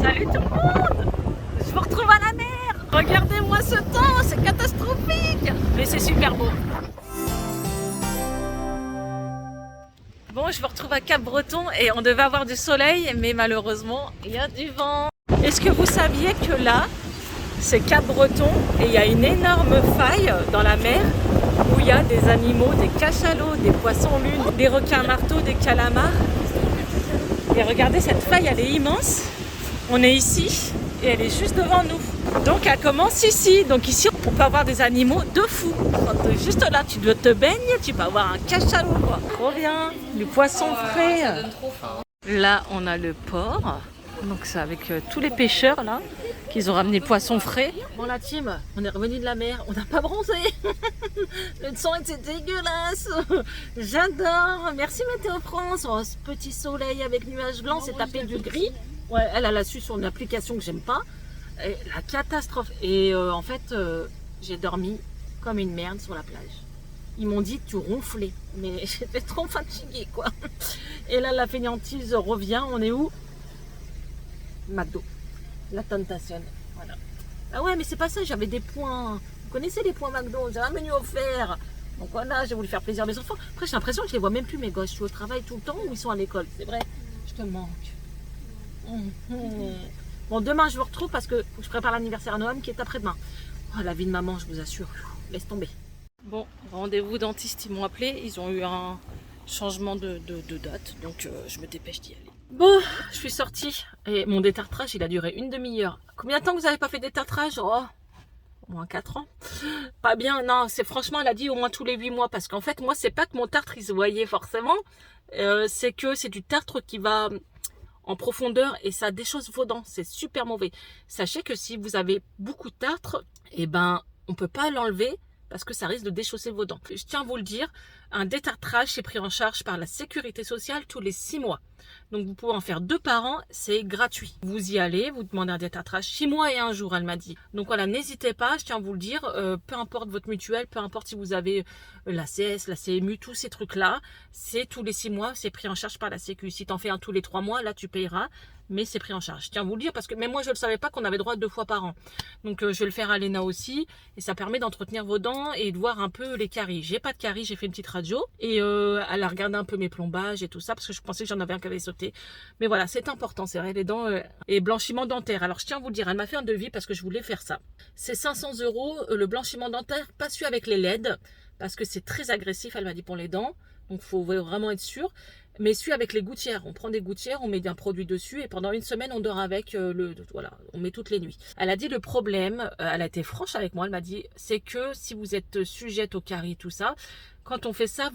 Salut tout le monde! Je vous retrouve à la mer! Regardez-moi ce temps, c'est catastrophique! Mais c'est super beau! Bon, je vous retrouve à Cap-Breton et on devait avoir du soleil, mais malheureusement, il y a du vent. Est-ce que vous saviez que là, c'est Cap-Breton et il y a une énorme faille dans la mer où il y a des animaux, des cachalots, des poissons-lunes, des requins-marteaux, des calamars. Et regardez, cette faille, elle est immense. On est ici et elle est juste devant nous. Donc elle commence ici. Donc ici, on peut avoir des animaux de fou. Quand tu es juste là, tu dois te baigner, tu peux avoir un cachalot, quoi. Trop bien. Du poisson frais. Ça donne trop faim. Là, on a le port. Donc c'est avec tous les pêcheurs là qu'ils ont ramené poissons frais. Bon la team, on est revenu de la mer, on n'a pas bronzé. Le son était dégueulasse. J'adore. Merci Météo France. Oh, ce petit soleil avec nuages blancs, c'est tapé du gris. Ouais, elle a su sur une application que j'aime pas. Et la catastrophe. Et en fait, j'ai dormi comme une merde sur la plage. Ils m'ont dit tu ronflais, mais j'étais trop fatiguée quoi. Et là la fainéantise revient. On est où? McDo, la Tentation, voilà. Ah ouais, mais c'est pas ça, j'avais des points. Vous connaissez les points McDo, j'ai un menu offert. Donc voilà, j'ai voulu faire plaisir à mes enfants. Après, j'ai l'impression que je les vois même plus, mes gosses. Je suis au travail tout le temps ou ils sont à l'école, c'est vrai. Je te manque. Bon, demain, je vous retrouve parce que je prépare l'anniversaire à Noam qui est après-demain. Oh, la vie de maman, je vous assure. Laisse tomber. Bon, rendez-vous dentiste, ils m'ont appelé. Ils ont eu un changement de date, donc je me dépêche d'y aller. Bon, je suis sortie et mon détartrage, il a duré une demi-heure. Combien de temps vous n'avez pas fait de détartrage? Oh, au moins 4 ans. Pas bien, non, c'est franchement, elle a dit au moins tous les 8 mois. Parce qu'en fait, moi, c'est pas que mon tartre, il se voyait forcément. C'est que c'est du tartre qui va en profondeur et ça déchausse vos dents. C'est super mauvais. Sachez que si vous avez beaucoup de tartre, eh ben, on peut pas l'enlever parce que ça risque de déchausser vos dents. Je tiens à vous le dire, un détartrage est pris en charge par la sécurité sociale tous les 6 mois. Donc vous pouvez en faire 2 par an, c'est gratuit. Vous y allez, vous demandez un détartrage 6 mois et 1 jour, elle m'a dit. Donc voilà, n'hésitez pas, je tiens à vous le dire, peu importe votre mutuelle, peu importe si vous avez l'ACS, la CMU, tous ces trucs-là, c'est tous les 6 mois, c'est pris en charge par la Sécu. Si tu en fais un tous les 3 mois, là tu payeras, mais c'est pris en charge. Je tiens à vous le dire parce que même moi je ne le savais pas qu'on avait droit à 2 fois par an. Donc je vais le faire à Léna aussi et ça permet d'entretenir vos dents et de voir un peu les caries. J'ai pas de caries, j'ai fait une petite radio et elle a regardé un peu mes plombages et tout ça parce que je pensais que j'en avais un qui avait sauté. Mais voilà, c'est important, c'est vrai, les dents et blanchiment dentaire. Alors je tiens à vous le dire, elle m'a fait un devis parce que je voulais faire ça. C'est 500 € le blanchiment dentaire, pas celui avec les LED parce que c'est très agressif, elle m'a dit pour les dents. Donc il faut vraiment être sûr. Mais celui avec les gouttières, on prend des gouttières, on met un produit dessus et pendant une semaine on dort avec voilà, on met toutes les nuits. Elle a dit le problème, elle a été franche avec moi, elle m'a dit c'est que si vous êtes sujette aux caries tout ça, quand on fait ça,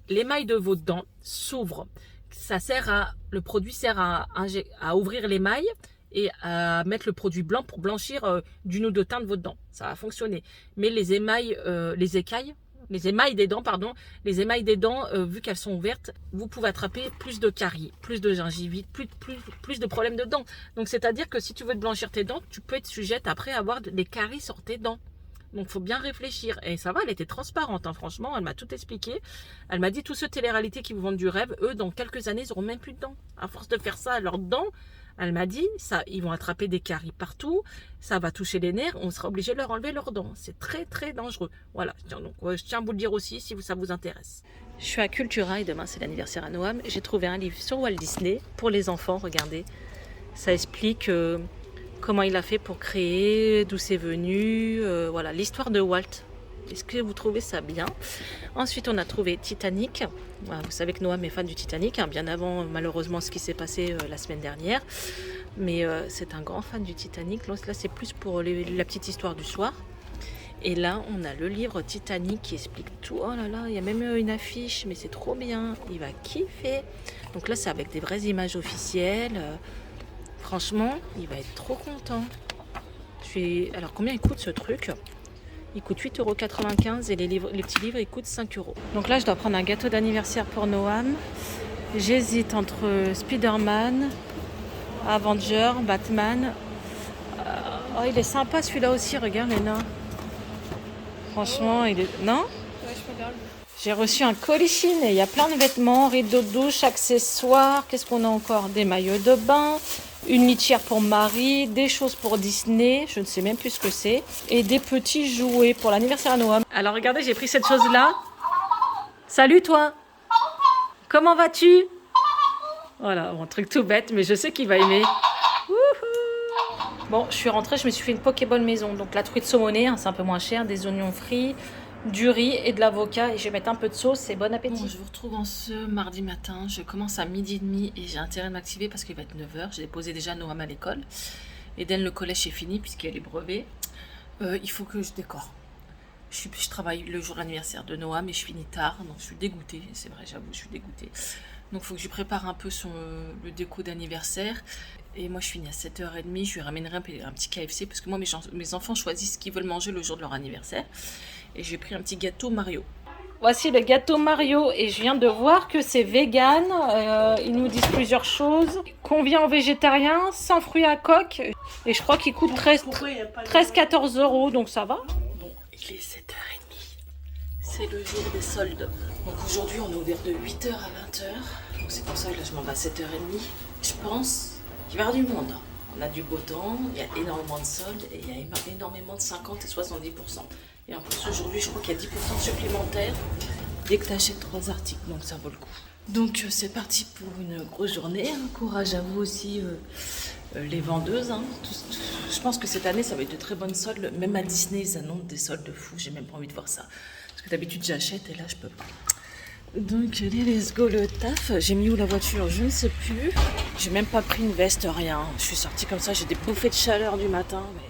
l'émail de vos dents s'ouvre. Ça sert le produit sert à ouvrir l'émail et à mettre le produit blanc pour blanchir d'une ou deux teintes de votre dent. Ça va fonctionner. Mais les émails, les émails des dents, pardon, les émails des dents, vu qu'elles sont ouvertes, vous pouvez attraper plus de caries, plus de gingivite, plus de problèmes de dents. Donc c'est-à-dire que si tu veux te blanchir tes dents, tu peux être sujette après à avoir des caries sur tes dents. Donc, il faut bien réfléchir. Et ça va, elle était transparente, hein, franchement. Elle m'a tout expliqué. Elle m'a dit, tous ceux télé-réalité qui vous vendent du rêve, eux, dans quelques années, ils n'auront même plus de dents. À force de faire ça à leurs dents, elle m'a dit, ça, ils vont attraper des caries partout. Ça va toucher les nerfs. On sera obligé de leur enlever leurs dents. C'est très, très dangereux. Voilà. Donc, je tiens à vous le dire aussi, si ça vous intéresse. Je suis à Cultura et demain, c'est l'anniversaire à Noam. J'ai trouvé un livre sur Walt Disney pour les enfants. Regardez. Ça explique... comment il a fait pour créer, d'où c'est venu, voilà, l'histoire de Walt. Est-ce que vous trouvez ça bien? Ensuite, on a trouvé Titanic. Voilà, vous savez que Noam est fan du Titanic, hein, bien avant malheureusement ce qui s'est passé la semaine dernière. Mais c'est un grand fan du Titanic. Là, c'est plus pour la petite histoire du soir. Et là, on a le livre Titanic qui explique tout. Oh là là, il y a même une affiche, mais c'est trop bien. Il va kiffer. Donc là, c'est avec des vraies images officielles. Franchement, il va être trop content. Alors, combien il coûte ce truc? Il coûte 8,95 € et les petits livres, ils coûtent 5 €. Donc là, je dois prendre un gâteau d'anniversaire pour Noam. J'hésite entre Spider-Man, Avenger, Batman. Oh, il est sympa celui-là aussi, regarde Léna. Franchement, il est... Non? Ouais, je regarde. J'ai reçu un colis Chine et il y a plein de vêtements, rideaux de douche, accessoires. Qu'est-ce qu'on a encore? Des maillots de bain, une litière pour Marie, des choses pour Disney, je ne sais même plus ce que c'est, et des petits jouets pour l'anniversaire à Noam. Alors regardez, j'ai pris cette chose-là. Salut toi! Comment vas-tu? Voilà, un truc tout bête, mais je sais qu'il va aimer. Wouhou! Bon, je suis rentrée, je me suis fait une Pokéball maison. Donc la truite saumonée, hein, c'est un peu moins cher, des oignons frits, du riz et de l'avocat. Et je vais mettre un peu de sauce et bon appétit. Bon, je vous retrouve en ce mardi matin. Je commence à 12h30 et j'ai intérêt de m'activer parce qu'il va être 9h. J'ai déposé déjà Noam à l'école. Eden, le collège est fini puisqu'elle est brevée. Il faut que je décore. Je travaille le jour d'anniversaire de Noam et je finis tard, donc je suis dégoûtée. C'est vrai, j'avoue, je suis dégoûtée. Donc il faut que je prépare un peu le déco d'anniversaire. Et moi je finis à 7h30, je lui ramènerai un petit KFC parce que moi mes enfants choisissent ce qu'ils veulent manger le jour de leur anniversaire. Et j'ai pris un petit gâteau Mario. Voici le gâteau Mario et je viens de voir que c'est vegan. Ils nous disent plusieurs choses. Convient aux végétariens, sans fruits à coque. Et je crois qu'il coûte 13-14 €, donc ça va. Bon, il est 7h30. C'est le jour des soldes. Donc aujourd'hui on est ouvert de 8h à 20h. Donc c'est pour ça que là je m'en vais à 7h30. Je pense qu'il va y avoir du monde. On a du beau temps, il y a énormément de soldes et il y a énormément de 50 et 70%. Et en plus aujourd'hui je crois qu'il y a 10% supplémentaires dès que tu achètes 3 articles, donc ça vaut le coup. Donc c'est parti pour une grosse journée. Courage à vous aussi les vendeuses. Je pense que cette année ça va être de très bonnes soldes. Même à Disney ils annoncent des soldes de fou, j'ai même pas envie de voir ça. Parce que d'habitude j'achète et là je peux pas. Donc allez, let's go le taf. J'ai mis où la voiture? Je ne sais plus. J'ai même pas pris une veste, rien. Je suis sortie comme ça, j'ai des bouffées de chaleur du matin. Mais...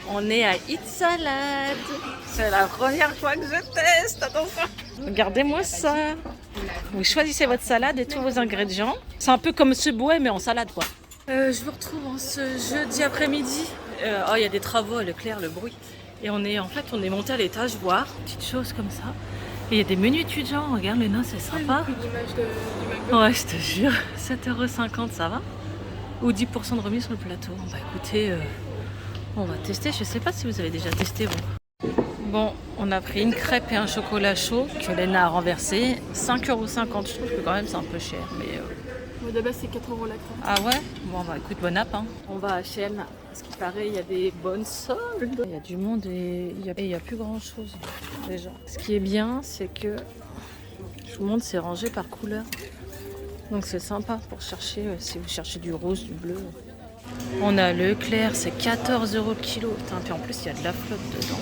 On est à Eat Salad. C'est la première fois que je teste, attention. Regardez-moi ça. Vous choisissez votre salade et tous vos ingrédients. C'est un peu comme Subway mais en salade quoi. Je vous retrouve en ce jeudi après-midi. Oh, il y a des travaux à Leclerc, le bruit. Et on est monté à l'étage voir, petite chose comme ça. Et il y a des menus étudiants, regarde les noces, c'est sympa. Ouais, je te jure, 7,50 €, ça va. Ou 10% de remise sur le plateau. Bah écoutez, on va tester, je sais pas si vous avez déjà testé vous. Bon, on a pris une crêpe et un chocolat chaud que Léna a renversé. 5,50 €, je trouve que quand même c'est un peu cher. Mais de base c'est 4 € la crêpe. Ah ouais? Bon bah écoute, bon app. Hein. On va à H&M, parce qu'il paraît il y a des bonnes soldes. Il y a du monde et il y a plus grand chose déjà. Ce qui est bien, c'est que tout le monde s'est rangé par couleur. Donc c'est sympa pour chercher, si vous cherchez du rose, du bleu. On a Leclerc, c'est 14 € le kilo. Putain, puis en plus il y a de la flotte dedans.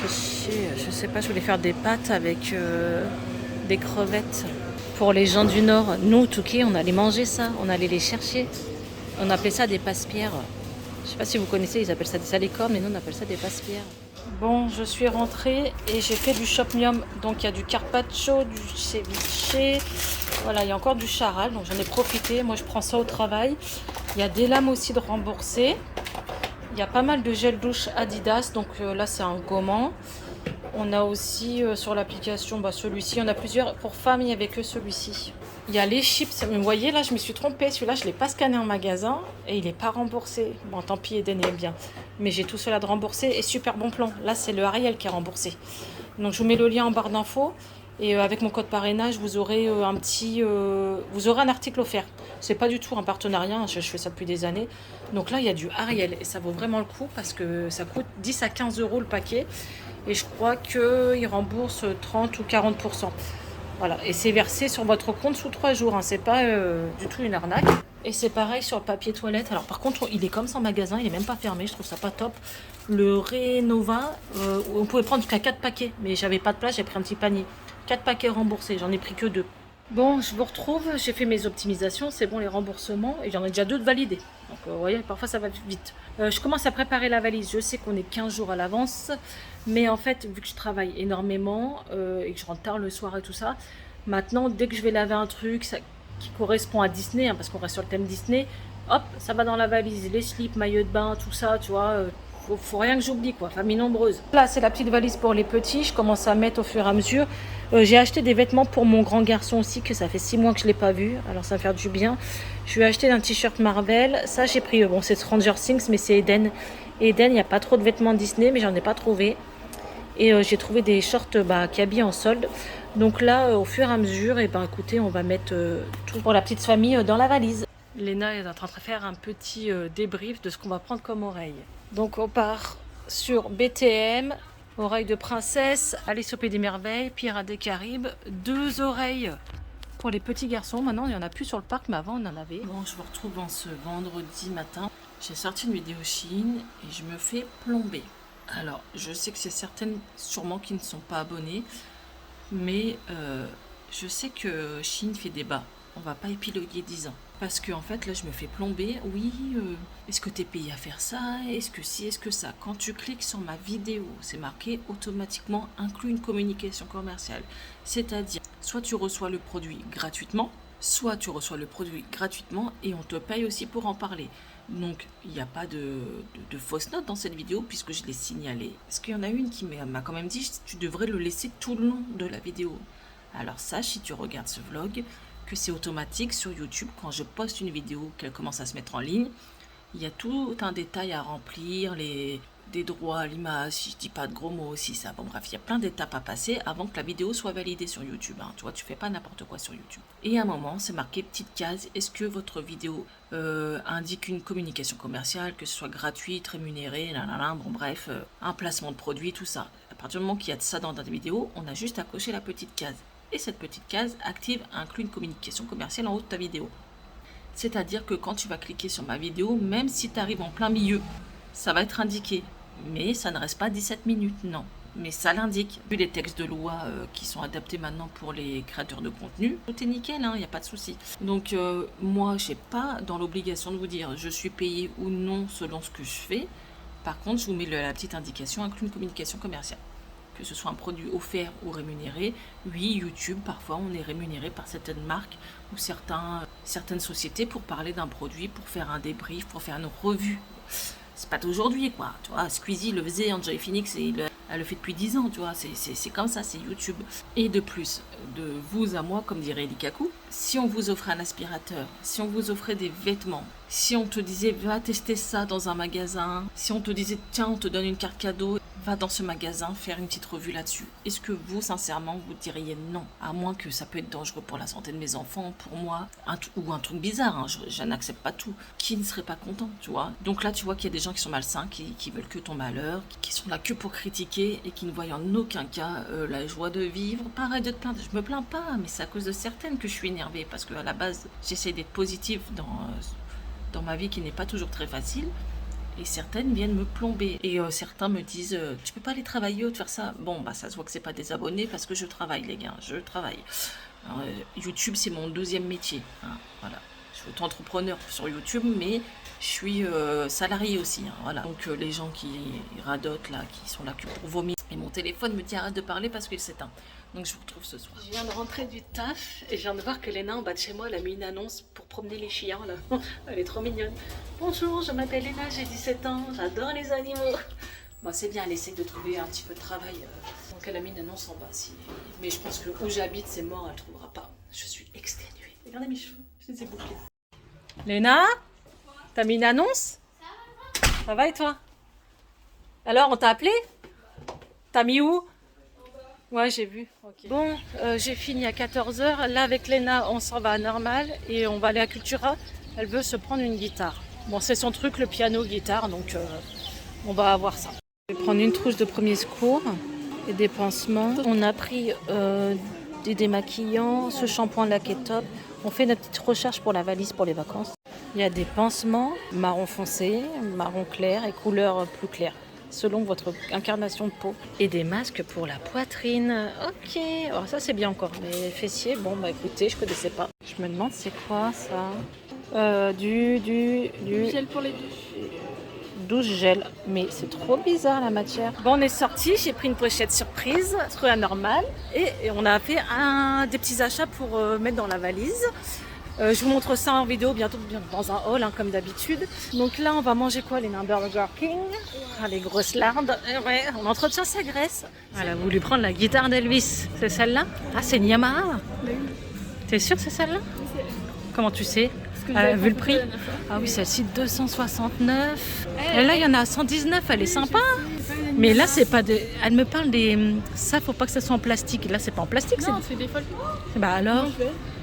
Je sais pas, je voulais faire des pâtes avec des crevettes. Pour les gens du Nord, nous, Touquet, on allait manger ça, on allait les chercher. On appelait ça des passe-pierres. Je sais pas si vous connaissez, ils appellent ça des salicores, mais nous on appelle ça des passe-pierres. Bon, je suis rentrée et j'ai fait du chop-mium. Donc il y a du carpaccio, du ceviche, voilà, il y a encore du charal, donc j'en ai profité. Moi je prends ça au travail. Il y a des lames aussi de remboursées. Il y a pas mal de gel douche Adidas, donc là c'est un gommant. On a aussi sur l'application celui-ci, on a plusieurs. Pour femmes, il n'y avait que celui-ci. Il y a les chips, vous voyez là je me suis trompée, celui-là je ne l'ai pas scanné en magasin et il n'est pas remboursé. Bon tant pis, Eden est bien, mais j'ai tout cela de remboursé et super bon plan. Là c'est le Ariel qui est remboursé. Donc je vous mets le lien en barre d'infos et avec mon code parrainage vous aurez vous aurez un article offert. C'est pas du tout un partenariat, je fais ça depuis des années. Donc là il y a du Ariel et ça vaut vraiment le coup parce que ça coûte 10 à 15 € le paquet. Et je crois qu'ils remboursent 30 ou 40%. Voilà. Et c'est versé sur votre compte sous 3 jours. Hein. C'est pas du tout une arnaque. Et c'est pareil sur le papier toilette. Alors par contre, il est comme ça en magasin. Il est même pas fermé. Je trouve ça pas top. Le Renova, on pouvait prendre jusqu'à 4 paquets. Mais j'avais pas de place. J'ai pris un petit panier. 4 paquets remboursés. J'en ai pris que 2. Bon, je vous retrouve. J'ai fait mes optimisations. C'est bon les remboursements. Et j'en ai déjà 2 de validés. Donc vous voyez, parfois ça va vite. Je commence à préparer la valise. Je sais qu'on est 15 jours à l'avance. Mais en fait, vu que je travaille énormément et que je rentre tard le soir et tout ça, maintenant, dès que je vais laver un truc qui correspond à Disney, hein, parce qu'on reste sur le thème Disney, hop, ça va dans la valise. Les slips, maillots de bain, tout ça, tu vois. Faut rien que j'oublie, quoi. Famille nombreuse. Là, c'est la petite valise pour les petits. Je commence à mettre au fur et à mesure. J'ai acheté des vêtements pour mon grand garçon aussi, que ça fait 6 mois que je ne l'ai pas vu. Alors, ça va faire du bien. Je lui ai acheté un t-shirt Marvel. Ça, j'ai pris, bon, c'est Stranger Things, mais c'est Eden. Eden, il n'y a pas trop de vêtements Disney, mais j'en ai pas trouvé. Et j'ai trouvé des shorts qui habillent en solde. Donc là, au fur et à mesure, écoutez, on va mettre tout pour la petite famille dans la valise. Léna est en train de faire un petit débrief de ce qu'on va prendre comme oreille. Donc on part sur BTM, oreille de princesse, Alice au Pays des Merveilles, Pirates des Caraïbes, 2 oreilles pour les petits garçons. Maintenant il n'y en a plus sur le parc, mais avant on en avait. Bon, je vous retrouve en ce vendredi matin. J'ai sorti une vidéo Shein et je me fais plomber. Alors je sais que c'est certaines sûrement qui ne sont pas abonnées, mais je sais que Shein fait débat. On va pas épiloguer 10 ans. Parce que en fait là je me fais plomber. Oui, est-ce que tu es payé à faire ça? Est-ce que si, est-ce que ça? Quand tu cliques sur ma vidéo, c'est marqué automatiquement inclut une communication commerciale. C'est-à-dire, soit tu reçois le produit gratuitement, soit tu reçois le produit gratuitement et on te paye aussi pour en parler. Donc il n'y a pas de fausses notes dans cette vidéo puisque je l'ai signalé. Parce qu'il y en a une qui m'a quand même dit tu devrais le laisser tout le long de la vidéo. Alors sache, si tu regardes ce vlog, que c'est automatique sur YouTube. Quand je poste une vidéo, qu'elle commence à se mettre en ligne, il y a tout un détail à remplir, des droits à l'image, si je dis pas de gros mots aussi, ça. Bon bref, il y a plein d'étapes à passer avant que la vidéo soit validée sur YouTube. Hein. Tu vois, tu fais pas n'importe quoi sur YouTube. Et à un moment, c'est marqué petite case, est-ce que votre vidéo indique une communication commerciale, que ce soit gratuite, rémunérée, bon bref, un placement de produit, tout ça. À partir du moment qu'il y a de ça dans ta vidéo, on a juste à cocher la petite case. Et cette petite case active inclut une communication commerciale en haut de ta vidéo. C'est-à-dire que quand tu vas cliquer sur ma vidéo, même si tu arrives en plein milieu, ça va être indiqué. Mais ça ne reste pas 17 minutes, non. Mais ça l'indique. Vu les textes de loi qui sont adaptés maintenant pour les créateurs de contenu, tout est nickel, il n'y a pas de souci. Donc moi, je n'ai pas dans l'obligation de vous dire je suis payé ou non selon ce que je fais. Par contre, je vous mets la petite indication inclut une communication commerciale. Que ce soit un produit offert ou rémunéré. Oui, YouTube, parfois on est rémunéré par certaines marques ou certaines sociétés pour parler d'un produit, pour faire un débrief, pour faire une revue. C'est pas d'aujourd'hui, quoi. Tu vois, Squeezie le faisait, Enjoy Phoenix, et elle le fait depuis 10 ans, tu vois. C'est comme ça, c'est YouTube. Et de plus, de vous à moi, comme dirait Likaku, si on vous offrait un aspirateur, si on vous offrait des vêtements, si on te disait va tester ça dans un magasin, si on te disait tiens, on te donne une carte cadeau, va dans ce magasin faire une petite revue là-dessus. Est-ce que vous, sincèrement, vous diriez non? À moins que ça peut être dangereux pour la santé de mes enfants, pour moi, ou un truc bizarre, hein, je n'accepte pas tout. Qui ne serait pas content, tu vois? Donc là, tu vois qu'il y a des gens qui sont malsains, qui veulent que ton malheur, qui sont là que pour critiquer et qui ne voient en aucun cas la joie de vivre. Pareil de te plaindre, je me plains pas, mais c'est à cause de certaines que je suis énervée, parce qu'à la base, j'essaie d'être positive dans ma vie qui n'est pas toujours très facile. Et certaines viennent me plomber. Et certains me disent tu peux pas aller travailler ou te faire ça. Bon, bah ça se voit que c'est pas des abonnés parce que je travaille, les gars, je travaille. Alors, YouTube, c'est mon 2e métier. Hein, voilà. Je suis auto-entrepreneur sur YouTube, mais je suis salarié aussi. Hein, voilà. Donc les gens qui radotent là, qui sont là que pour vomir. Et mon téléphone me dit arrête de parler parce qu'il s'éteint. Donc je vous retrouve ce soir. Je viens de rentrer du taf et je viens de voir que Léna en bas de chez moi, elle a mis une annonce pour promener les chiens là. Elle est trop mignonne. Bonjour, je m'appelle Léna, j'ai 17 ans, j'adore les animaux. Bon, c'est bien, elle essaie de trouver un petit peu de travail. Donc elle a mis une annonce en bas. Mais je pense que où j'habite, c'est mort, elle ne trouvera pas. Je suis exténuée. Regardez mes cheveux, je les ai bouclés. Léna, t'as mis une annonce? Ça va et toi? Alors, on t'a appelé? T'as mis où? Ouais, j'ai vu. Okay. Bon, j'ai fini à 14h. Là, avec Léna, on s'en va à Normal et on va aller à Cultura. Elle veut se prendre une guitare. Bon, c'est son truc, le piano, guitare, donc on va avoir ça. Je vais prendre une trousse de premier secours et des pansements. On a pris des démaquillants, ce shampoing là qui est top. On fait notre petite recherche pour la valise pour les vacances. Il y a des pansements marron foncé, marron clair et couleur plus claire, selon votre incarnation de peau. Et des masques pour la poitrine. Ok, alors ça c'est bien encore. Les fessiers, bon bah écoutez, je connaissais pas. Je me demande c'est quoi ça. Du gel pour les douches. Douche gel. Mais c'est trop bizarre la matière. Bon, on est sorti, j'ai pris une pochette surprise, trouvé à Normal. Et on a fait des petits achats pour mettre dans la valise. Je vous montre ça en vidéo bientôt dans un haul, hein, comme d'habitude. Donc là, on va manger quoi? Les Burger King. Ah, les grosses lardes. Ouais, on entretient sa graisse. Elle a voulu prendre la guitare d'Elvis. C'est celle-là? Ah, c'est une Yamaha. Oui. T'es sûre que c'est celle-là? Oui, c'est elle. Comment tu sais? Vu le prix? Ah oui, celle-ci 269. Et là, il y en a 119. Elle est sympa. Mais là, c'est pas de. Elle me parle des. Ça, faut pas que ça soit en plastique. Là, c'est pas en plastique. Non, c'est des folles. Bah alors?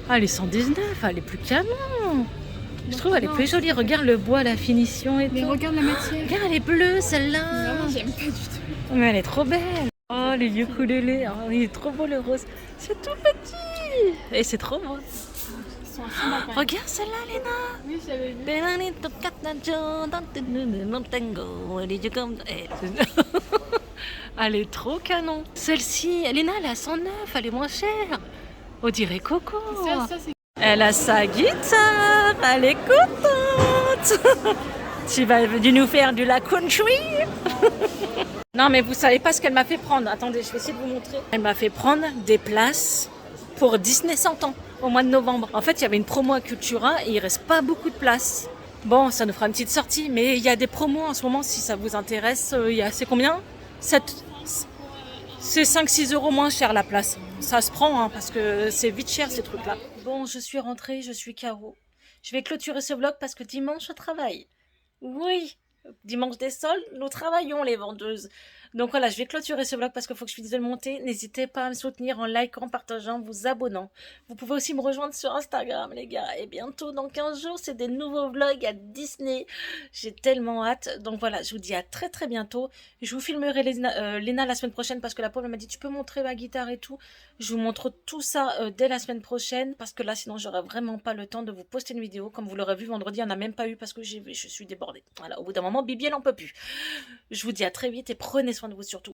Ah, elle est 119, elle est plus canon. Je trouve elle est plus jolie. Regarde le bois, la finition et Mais tout. regarde la matière. Regarde, elle est bleue celle-là. Vraiment, j'aime pas du tout. Mais elle est trop belle. Oh, le ukulélé. Oh, il est trop beau le rose. C'est tout petit. Et c'est trop beau. Ils sont assez bas, quand même. Regarde celle-là, Léna. Oui, je l'avais vu. Elle est trop canon. Celle-ci, Léna, elle est à 109, elle est moins chère. On dirait Coco. Ça, c'est... Elle a sa guitare, elle est contente. Tu vas venir nous faire du la country. Non, mais vous savez pas ce qu'elle m'a fait prendre. Attendez, je vais essayer de vous montrer. Elle m'a fait prendre des places pour Disney 100 ans au mois de novembre. En fait, il y avait une promo à Cultura et il reste pas beaucoup de places. Bon, ça nous fera une petite sortie, mais il y a des promos en ce moment si ça vous intéresse. C'est combien? C'est 5-6 euros moins cher la place. Ça se prend hein, parce que c'est vite cher ces trucs-là. Bon, je suis rentrée, je suis KO. Je vais clôturer ce vlog parce que dimanche je travaille. Oui, dimanche des soldes, nous travaillons les vendeuses. Donc voilà, je vais clôturer ce vlog parce qu'il faut que je finisse de le monter. N'hésitez pas à me soutenir en likant, partageant, vous abonnant. Vous pouvez aussi me rejoindre sur Instagram, les gars. Et bientôt, dans 15 jours, c'est des nouveaux vlogs à Disney. J'ai tellement hâte. Donc voilà, je vous dis à très très bientôt. Je vous filmerai Léna la semaine prochaine parce que la pauvre elle m'a dit tu peux montrer ma guitare et tout. Je vous montre tout ça dès la semaine prochaine parce que là, sinon, j'aurai vraiment pas le temps de vous poster une vidéo. Comme vous l'aurez vu vendredi, il n'y en a même pas eu parce que je suis débordée. Voilà, au bout d'un moment, Bibi, elle en peut plus. Je vous dis à très vite et prenez soin de vous surtout.